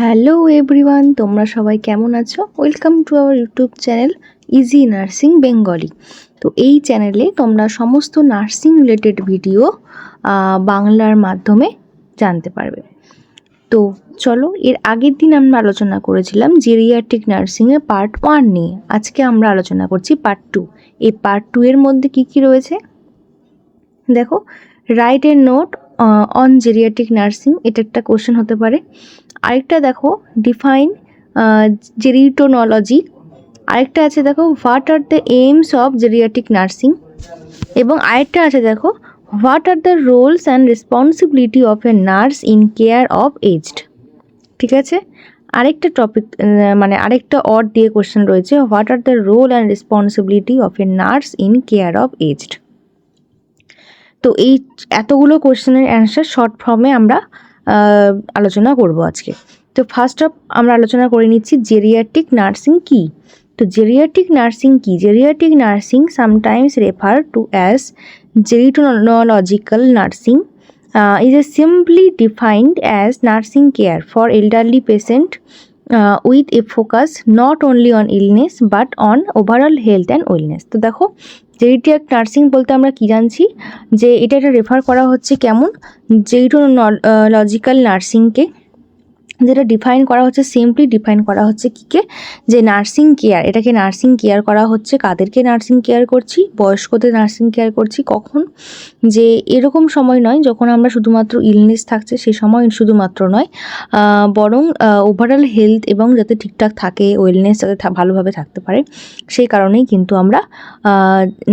Hello everyone, তোমরা সবাই কেমন আছো? Welcome to our YouTube channel easy nursing Bengali. তো এই চ্যানেলে তোমরা সমস্ত নার্সিং রিলেটেড ভিডিও বাংলার মাধ্যমে জানতে পারবে। তো চলো, এর আগের দিন আমরা আলোচনা করেছিলাম জেরিয়াট্রিক নার্সিংয়ের পার্ট 1 নিয়ে। আজকে আমরা আলোচনা করছি পার্ট 2। এই পার্ট 2 এর মধ্যে কী কী রয়েছে দেখো। Write a note on geriatric nursing, এটা একটা কোশ্চেন হতে পারে। আরেকটা দেখো, ডিফাইন জেরিটোনোলজি। আরেকটা আছে দেখো, what are the aims of geriatric nursing. এবং আরেকটা আছে দেখো, what are the roles and responsibility of a nurse in care of aged. ঠিক আছে, আরেকটা টপিক আরেকটা অড দিয়ে কোশ্চেন রয়েছে, what are the role and responsibility of a nurse in care of aged. তো এই এতগুলো কোশ্চেনের অ্যান্সার শর্ট ফর্মে আমরা আলোচনা করব আজকে। তো ফার্স্ট অফ আমরা আলোচনা করে নিচ্ছি জেরিয়াট্রিক নার্সিং কী। তো জেরিয়াট্রিক নার্সিং কী? Geriatric nursing sometimes refer to as gerontological nursing is simply defined as nursing care for elderly patient with a focus not only on illness but on overall health and wellness. তো দেখো, geriatric nursing বলতে আমরা কি জানছি, যে এটা refer করা হচ্ছে কেমন, জেরিটোলজিক্যাল নার্সিংকে, যেটা ডিফাইন করা হচ্ছে, সিম্পলি ডিফাইন করা হচ্ছে কীকে, যে নার্সিং কেয়ার। এটাকে নার্সিং কেয়ার করা হচ্ছে কাদেরকে নার্সিং কেয়ার করছি, বয়স্কদের নার্সিং কেয়ার করছি কখন, যে এরকম সময় নয় যখন আমরা শুধুমাত্র ইলনেস থাকছে, সেই সময় শুধুমাত্র নয়, বরং ওভারঅল হেলথ এবং যাতে ঠিকঠাক থাকে, ওয়েলনেস যাতে ভালোভাবে থাকতে পারে, সেই কারণেই কিন্তু আমরা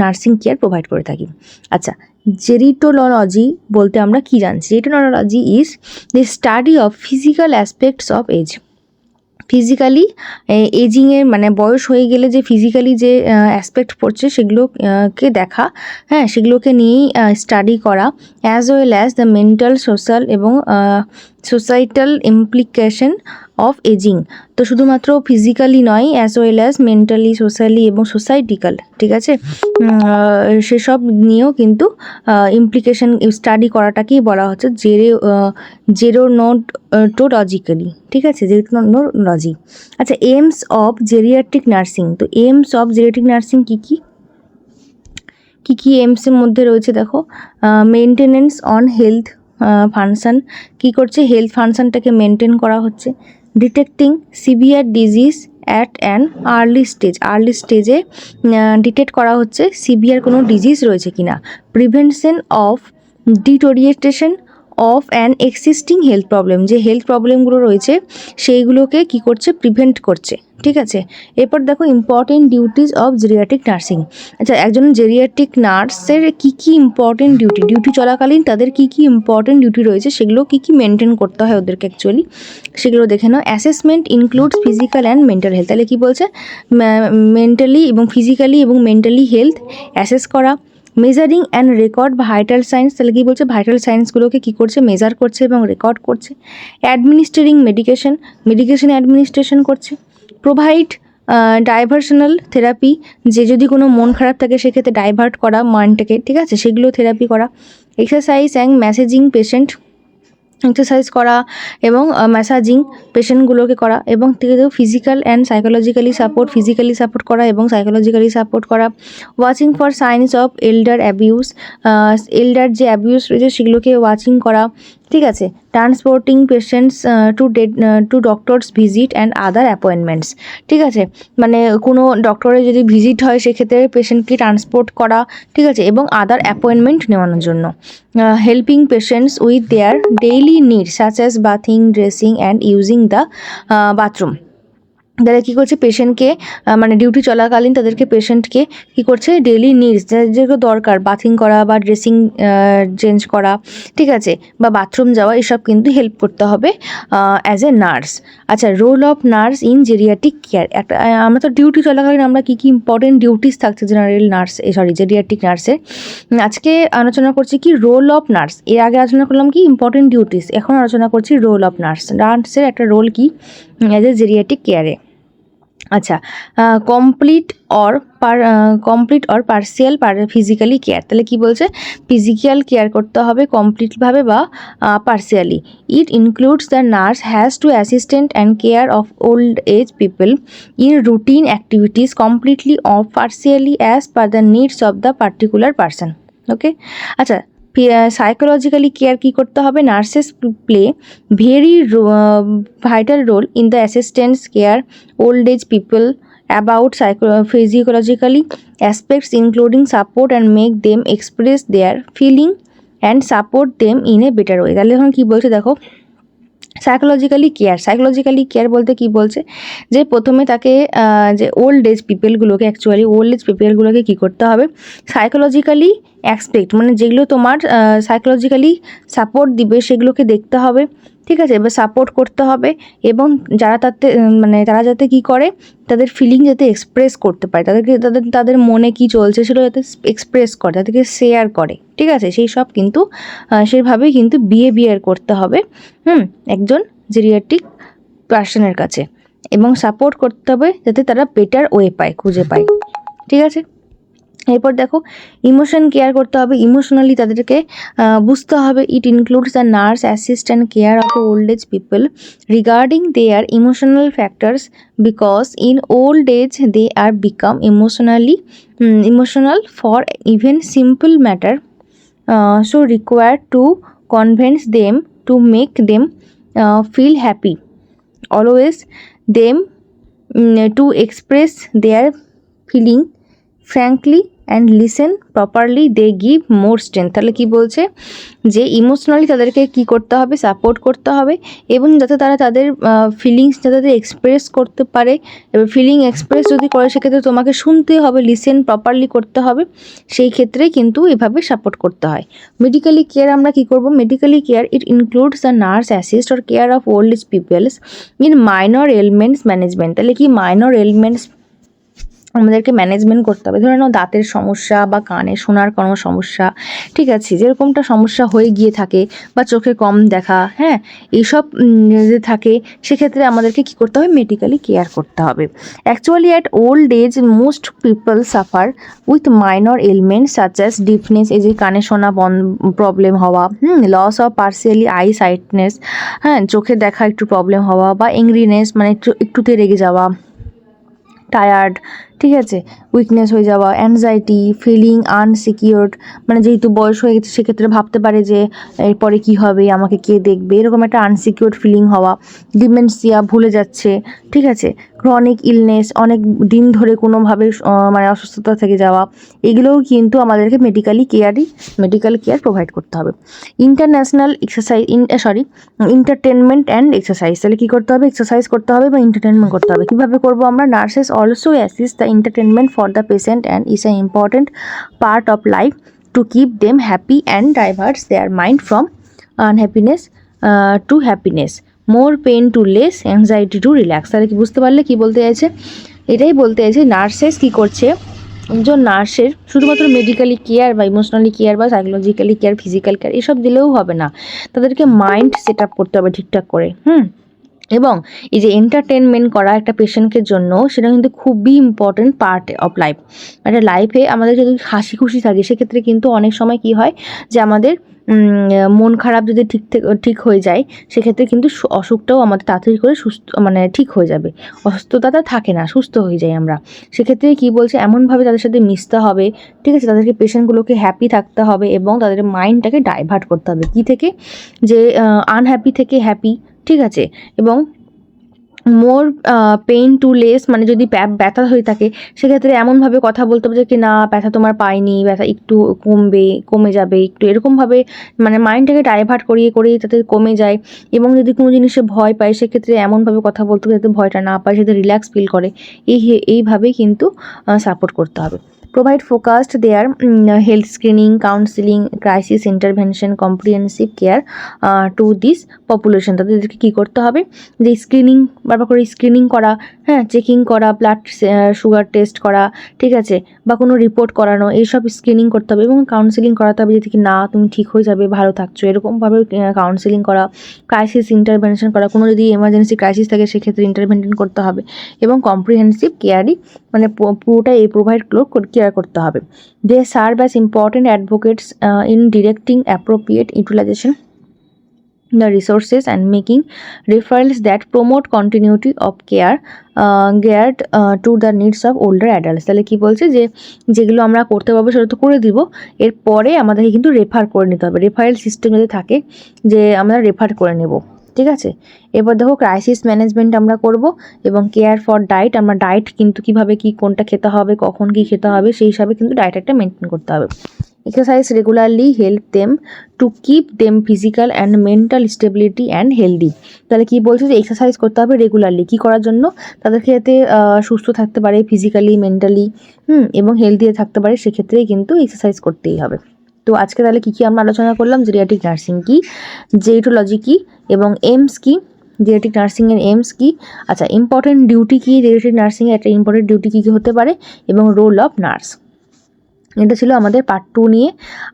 নার্সিং কেয়ার প্রোভাইড করে থাকি। আচ্ছা, জেরিটোলজি বলতে আমরা কি জানছি? Gerontology is the study of physical aspects of age. Physically এজিংয়ের বয়স হয়ে গেলে যে ফিজিক্যালি যে অ্যাসপেক্ট পড়ছে সেগুলোকে দেখা, হ্যাঁ, সেগুলোকে নিয়েই স্টাডি করা, as well as the mental, social এবং সোসাইটাল ইমপ্লিকেশন অফ এজিং। তো শুধুমাত্র ফিজিক্যালি নয়, as well as mentally, socially এবং সোসাইটিক্যাল, ঠিক আছে, সেসব নিয়েও কিন্তু ইমপ্লিকেশন স্টাডি করাটাকেই বলা হচ্ছে জেরোনোটোলজিক্যালি, ঠিক আছে, জেরোনোলজি। আচ্ছা, এইমস অফ জেরিয়াট্রিক নার্সিং। তো এইমস অফ জেরিয়াট্রিক নার্সিং কী কী এইমসের মধ্যে রয়েছে দেখো, মেনটেনেন্স অন হেলথ ফাংশন। কী করছে? হেলথ ফাংশনটাকে মেনটেন করা হচ্ছে। Detecting severe disease at an early স্টেজে ডিটেক্ট করা হচ্ছে সিভিয়ার কোনো ডিজিজ রয়েছে কিনা। Prevention of deterioration of an existing health problem, যে হেলথ প্রবলেমগুলো রয়েছে সেইগুলোকে কি করছে? প্রিভেন্ট করছে, ঠিক আছে। এরপর দেখো, important duties of geriatric nursing. আচ্ছা, একজন জেরিয়াট্রিক নার্সের কী ইম্পর্টেন্ট ডিউটি চলাকালীন তাদের কী ইম্পর্টেন্ট ডিউটি রয়েছে, সেগুলো কী মেনটেন করতে হয় ওদেরকে অ্যাকচুয়ালি, সেগুলো দেখে নাও। Assessment includes physical and mental health. তাহলে কী বলছে? মেন্টালি এবং ফিজিক্যালি এবং মেন্টালি হেলথ অ্যাসেস করা। Measuring and record vital signs. তাহলে কী বলছে? ভাইটাল সাইন্সগুলোকে কী করছে? মেজার করছে এবং রেকর্ড করছে। অ্যাডমিনিস্ট্রেটিং মেডিকেশন অ্যাডমিনিস্ট্রেশন করছে। প্রোভাইড ডাইভার্সনাল থেরাপি, যে যদি কোনো মন খারাপ থাকে সেক্ষেত্রে ডাইভার্ট করা মাইন্ডটাকে, ঠিক আছে, সেগুলো থেরাপি করা। Exercise and messaging patient, exercise করা এবং ম্যাসাজিং পেশেন্টগুলোকে করা। এবং ফিজিক্যাল অ্যান্ড সাইকোলজিক্যালি সাপোর্ট করা এবং সাইকোলজিক্যালি সাপোর্ট করা। Watching for signs of elder abuse, elder যে অ্যাবিউস রয়েছে সেগুলোকে ওয়াচিং করা, ঠিক আছে। Transporting patients to doctors visit and other appointments, ঠিক আছে, কোনো ডক্টরের যদি ভিজিট হয় সেক্ষেত্রে পেশেন্টকে ট্রান্সপোর্ট করা, ঠিক আছে, এবং আদার অ্যাপয়েন্টমেন্ট নেওয়ানোর জন্য। Helping patients with their daily needs such as bathing, dressing and using the bathroom. তারা কী করছে? পেশেন্টকে ডিউটি চলাকালীন তাদেরকে পেশেন্টকে কী করছে? ডেইলি নিডস যেগুলো দরকার, বাথিং করা বা ড্রেসিং চেঞ্জ করা, ঠিক আছে, বা বাথরুম যাওয়া, এসব কিন্তু হেল্প করতে হবে অ্যাজ এ নার্স। আচ্ছা, role of nurse in geriatric care. আমরা তো ডিউটি চলাকালীন আমরা কী ইম্পর্টেন্ট ডিউটিস থাকছে জেরিয়াট্রিক নার্সের। আজকে আলোচনা করছি কি? Role of nurse. এর আগে আলোচনা করলাম কি ইম্পর্টেন্ট ডিউটিস, এখন আলোচনা করছি রোল অফ নার্সের একটা রোল কি অ্যাজ এ জেরিয়াট্রিক কেয়ারে। আচ্ছা, complete or partial physically care, তাহলে কি বলছে ফিজিক্যাল কেয়ার করতে হবে কমপ্লিটভাবে বা partially. It includes the nurse has to assistant and care of old age people in routine activities completely or partially as per the needs of the particular person. Okay, আচ্ছা, psychologically care কী করতে হবে, nurses play very vital role in the assistants care old age people about physiologically aspects including support and make them express their feeling and support them in a better way। তাহলে এখন কি বলছে দেখো, psychologically care বলতে কি বলছে যে প্রথমে তাকে যে ওল্ড এজ পিপলগুলোকে কী করতে হবে, সাইকোলজিক্যালি অ্যাসপেক্ট মানে যেগুলো তোমার সাইকোলজিক্যালি সাপোর্ট দিবে সেগুলোকে দেখতে হবে, ঠিক আছে, এবার সাপোর্ট করতে হবে এবং যারা তারা যাতে কী করে তাদের ফিলিং যাতে এক্সপ্রেস করতে পারে, তাদের মনে কি চলছে সেটা যাতে এক্সপ্রেস করে, তাদেরকে শেয়ার করে, ঠিক আছে, সেই সব কিন্তু সেইভাবেই কিন্তু বিহেভিয়ার করতে হবে একজন জেরিয়াট্রিক পার্সনের কাছে, এবং সাপোর্ট করতে হবে যাতে তারা বেটার ওয়ে খুঁজে পায়, ঠিক আছে। এরপর দেখো ইমোশন কেয়ার করতে হবে, ইমোশনালি তাদেরকে বুঝতে হবে। It includes the nurse assist and care of old age people regarding their emotional factors because in old age they are become emotional for even simple matter so required to convince them to make them feel happy, always them to express their feeling frankly and listen properly, they give more strength। তাহলে কি বলছে যে emotionally তাদেরকে কি করতে হবে, support করতে হবে এবং যাতে তারা তাদের ফিলিংস যাতে এক্সপ্রেস করতে পারে, এবার ফিলিং এক্সপ্রেস যদি করে সেক্ষেত্রে তোমাকে শুনতে হবে, লিসেন প্রপারলি করতে হবে, সেই ক্ষেত্রে কিন্তু এভাবে সাপোর্ট করতে হয়। মেডিকেলি কেয়ার আমরা কি করব, medically care it includes the nurse assist or care of old age peoples in minor ailments management. তাহলে কি মাইনর এলমেন্টস আমাদেরকে ম্যানেজমেন্ট করতে হবে, ধরে নাও দাঁতের সমস্যা বা কানে শোনার কোনো সমস্যা, ঠিক আছে, যেরকমটা সমস্যা হয়ে গিয়ে থাকে বা চোখে কম দেখা, হ্যাঁ, এইসব যে থাকে সেক্ষেত্রে আমাদেরকে কী করতে হবে, মেডিকেলি কেয়ার করতে হবে। Actually at old age most people suffer with minor ailments such as deafness, এই যে কানে শোনা প্রবলেম হওয়া, loss of partially eye sightness, হ্যাঁ, চোখে দেখা একটু প্রবলেম হওয়া, বা এংরিনেস মানে একটুতে রেগে যাওয়া, টায়ার্ড, ঠিক আছে, উইকনেস হয়ে যাওয়া, অ্যাংজাইটি, ফিলিং আনসিকিউরড মানে যেহেতু বয়স হয়ে গেছে সেক্ষেত্রে ভাবতে পারে যে এরপরে কী হবে, আমাকে কে দেখবে, এরকম একটা আনসিকিউরড ফিলিং হওয়া, ডিমেনশিয়া ভুলে যাচ্ছে, ঠিক আছে, ক্রনিক ইলনেস অনেক দিন ধরে কোনোভাবে মানে অসুস্থতা থেকে যাওয়া, এগুলোও কিন্তু আমাদেরকে মেডিকেল কেয়ার প্রোভাইড করতে হবে। এন্টারটেনমেন্ট অ্যান্ড এক্সারসাইজ, তাহলে কী করতে হবে, এক্সারসাইজ করতে হবে বা এন্টারটেনমেন্ট করতে হবে। কীভাবে করবো আমরা, nurses also assist the entertainment for the patient and is an important part of life to keep them happy and diverts their mind from unhappiness to happiness, more pain to less, anxiety to relax। তাহলে কি বুঝতে পারলে কি বলতে চাইছে, এটাই বলতে চাইছে নার্সেস কি করছে, একজন নার্সের শুধুমাত্র মেডিকেলি কেয়ার বা ইমোশনালি কেয়ার বা সাইকোলজিক্যালি কেয়ার ফিজিক্যাল কেয়ার এসব দিলেও হবে না, তাদেরকে মাইন্ড সেট আপ করতে হবে ঠিকঠাক করে, এবং এই যে এন্টারটেনমেন্ট করা একটা পেশেন্টকে জন্য সেটা কিন্তু খুবই ইম্পর্টেন্ট পার্ট অফ লাইফ। একটা লাইফে আমাদের যদি হাসি খুশি থাকে সেক্ষেত্রে কিন্তু অনেক সময় কি হয় যে আমাদের মন খারাপ যদি ঠিক হয়ে যায় সেক্ষেত্রে কিন্তু অসুখটাও আমাদের তাড়াতাড়ি করে সুস্থ মানে ঠিক হয়ে যাবে, অসুস্থতাটা থাকে না, সুস্থ হয়ে যাই আমরা। সেক্ষেত্রে কি বলছে, এমনভাবে তাদের সাথে মিশতে হবে, ঠিক আছে, তাদেরকে পেশেন্টগুলোকে হ্যাপি থাকতে হবে এবং তাদের মাইন্ডটাকে ডাইভার্ট করতে হবে কী থেকে, যে আনহ্যাপি থেকে হ্যাপি, ঠিক আছে, এবং মোর পেইন টু লেস মানে যদি ব্যথা হয়ে থাকে সেক্ষেত্রে এমনভাবে কথা বলতে হবে যে কি না ব্যথা তোমার পাইনি, ব্যথা একটু কমে যাবে একটু, এরকমভাবে মানে মাইন্ডটাকে ডাইভার্ট করিয়ে যাতে কমে যায়। এবং যদি কোনো জিনিসে ভয় পায় সেক্ষেত্রে এমনভাবে কথা বলতে হবে যাতে ভয়টা না পায়, যাতে রিল্যাক্স ফিল করে, এইভাবেই কিন্তু সাপোর্ট করতে হবে। Provide focused there health screening, counselling, crisis intervention, comprehensive care to this population. তাদেরকে কী করতে হবে, যে স্ক্রিনিং, বারবার করে স্ক্রিনিং করা, হ্যাঁ, চেকিং করা, ব্লাড সুগার টেস্ট করা, ঠিক আছে, বা কোনো রিপোর্ট করানো, এইসব স্ক্রিনিং করতে হবে এবং কাউন্সিলিং করাতে হবে, যেটি কি না তুমি ঠিক হয়ে যাবে, ভালো থাকছো, এরকমভাবে কাউন্সিলিং করা, ক্রাইসিস ইন্টারভেনশন করা, কোনো যদি এমার্জেন্সি ক্রাইসিস থাকে সেক্ষেত্রে ইন্টারভেনশন করতে হবে, এবং কম্প্রিহেন্সিভ কেয়ারই মানে পুরোটাই এই প্রোভাইডগুলো কেয়ার করতে হবে। They serve as important advocates in directing appropriate utilization the resources and making referrals that promote continuity of care geared to the needs of older adults। তাহলে কি বলছে, যে যেগুলো আমরা করতে পারবো সেটা তো করে দিব, এরপরে আমাদেরকে কিন্তু রেফার করে নিতে হবে, রেফারেল সিস্টেম যদি থাকে যে আমরা রেফার করে নেব, ঠিক আছে। এবার দেখো ক্রাইসিস ম্যানেজমেন্ট আমরা করব, এবং কেয়ার ফর ডায়েট, আমরা ডায়েট কিন্তু কীভাবে কী কোনটা খেতে হবে, কখন কী খেতে হবে, সেই হিসাবে কিন্তু ডায়েট একটা মেনটেন করতে হবে। Exercise regularly help them to keep them physical and mental stability and healthy। তাহলে কি বলছে, যে এক্সারসাইজ করতে হবে রেগুলারলি, কি করার জন্য, তাদেরকে যাতে সুস্থ থাকতে পারে ফিজিক্যালি, মেন্টালি, এবং হেলদি থাকতে পারে, সেক্ষেত্রেই কিন্তু এক্সারসাইজ করতেই হবে। তো আজকে তাহলে কী কী আমরা আলোচনা করলাম, জেরিয়াট্রিক নার্সিং কী, জেরিটোলজি কী, এবং এইমস কী, জেরিয়াট্রিক নার্সিংয়ের এইমস কী, আচ্ছা ইম্পর্টেন্ট ডিউটি কী, জেরিয়াট্রিক নার্সিংয়ের একটা ইম্পর্টেন্ট ডিউটি কী কী হতে পারে, এবং রোল অফ নার্স। এটা ছিল আমাদের পার্ট 2 নিয়ে।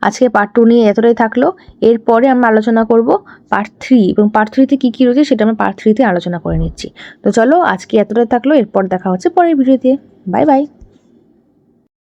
আজকে পার্ট 2 নিয়ে এতটাই থাকলো। এরপরে আমরা আলোচনা করব পার্ট 3, এবং পার্ট 3তে কী কী রয়েছে সেটা আমরা পার্ট 3তে আলোচনা করে নিচ্ছি। তো চলো আজকে এতটাই থাকলো, এরপর দেখা হচ্ছে পরের ভিডিওতে। Bye bye.